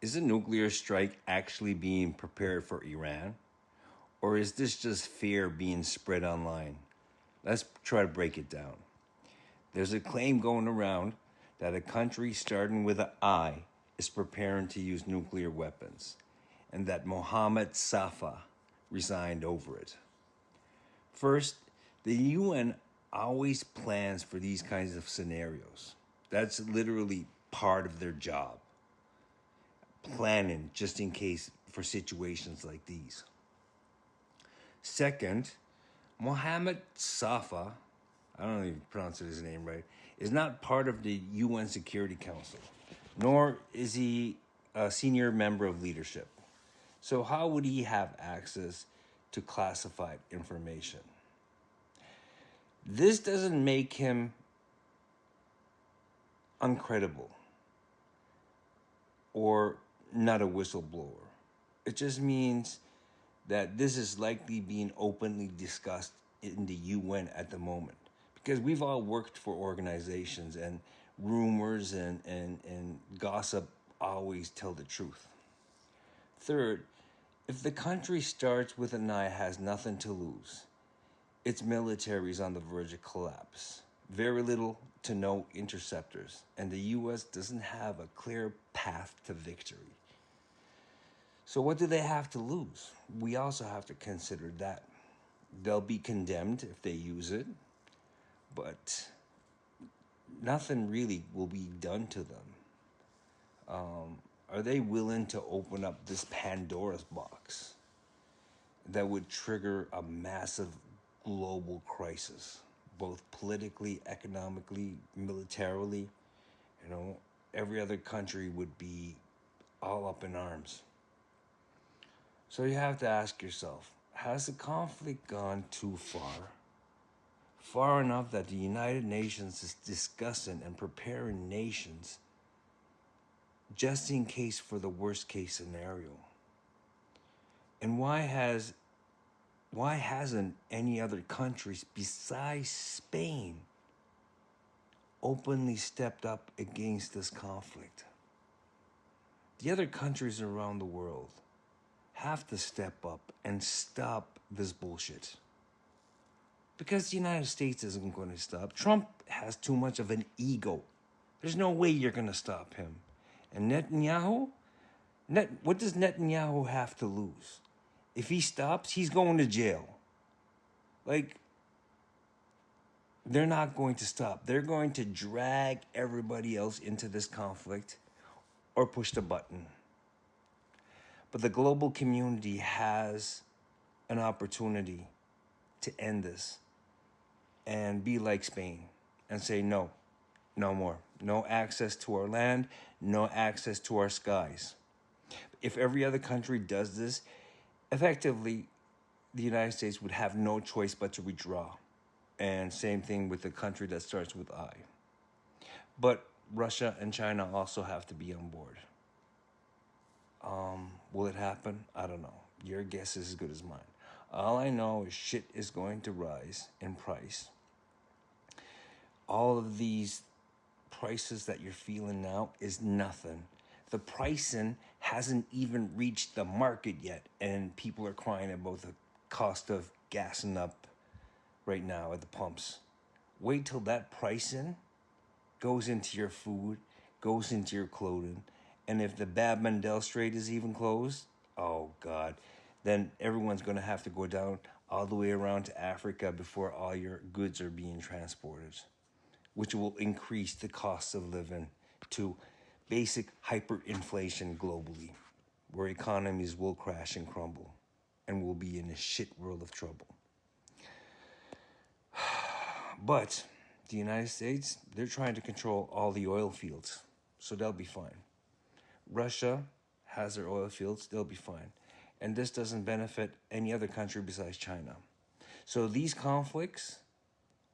Is a nuclear strike actually being prepared for Iran? Or is this just fear being spread online? Let's try to break it down. There's a claim going around that a country starting with an I is preparing to use nuclear weapons, and that Mohammed Safa resigned over it. First, the UN always plans for these kinds of scenarios. That's literally part of their job. Planning just in case for situations like these. Second, Mohammed Safa, I don't even pronounce his name right, is not part of the UN Security Council, nor is he a senior member of leadership. So how would he have access to classified information? This doesn't make him uncredible or not a whistleblower. It just means that this is likely being openly discussed in the UN at the moment. Because we've all worked for organizations, and rumors and gossip always tell the truth. Third, if the country starts with an I has nothing to lose, its military is on the verge of collapse. Very little to no interceptors, and the US doesn't have a clear path to victory. So what do they have to lose? We also have to consider that. They'll be condemned if they use it, but nothing really will be done to them. Are they willing to open up this Pandora's box that would trigger a massive global crisis, both politically, economically, militarily? Every other country would be all up in arms. So you have to ask yourself, has the conflict gone too far? Far enough that the United Nations is discussing and preparing nations just in case for the worst case scenario. And why hasn't any other countries besides Spain openly stepped up against this conflict? The other countries around the world have to step up and stop this bullshit. Because the United States isn't going to stop. Trump has too much of an ego. There's no way you're going to stop him. And Netanyahu? What does Netanyahu have to lose? If he stops, he's going to jail. They're not going to stop. They're going to drag everybody else into this conflict or push the button. But the global community has an opportunity to end this and be like Spain and say no more. No access to our land, no access to our skies. If every other country does this, effectively, the United States would have no choice but to withdraw. And same thing with the country that starts with I. But Russia and China also have to be on board. Will it happen? I don't know. Your guess is as good as mine. All I know is shit is going to rise in price. All of these prices that you're feeling now is nothing. The pricing hasn't even reached the market yet, and people are crying about the cost of gassing up right now at the pumps. Wait till that pricing goes into your food, goes into your clothing, and if the Bab Mandel Strait is even closed, oh God, then everyone's going to have to go down all the way around to Africa before all your goods are being transported, which will increase the cost of living to basic hyperinflation globally, where economies will crash and crumble, and we'll be in a shit world of trouble. But the United States, they're trying to control all the oil fields, so they'll be fine. Russia has their oil fields, they'll be fine. And this doesn't benefit any other country besides China. So these conflicts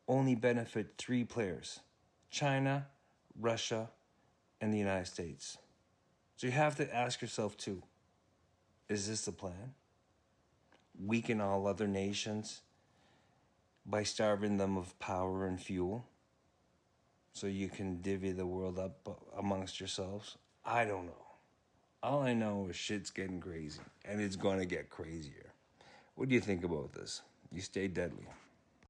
only benefit three players: China, Russia, and the United States. So you have to ask yourself too, is this the plan? Weaken all other nations by starving them of power and fuel so you can divvy the world up amongst yourselves? I don't know. All I know is shit's getting crazy, and it's going to get crazier. What do you think about this? You stay deadly.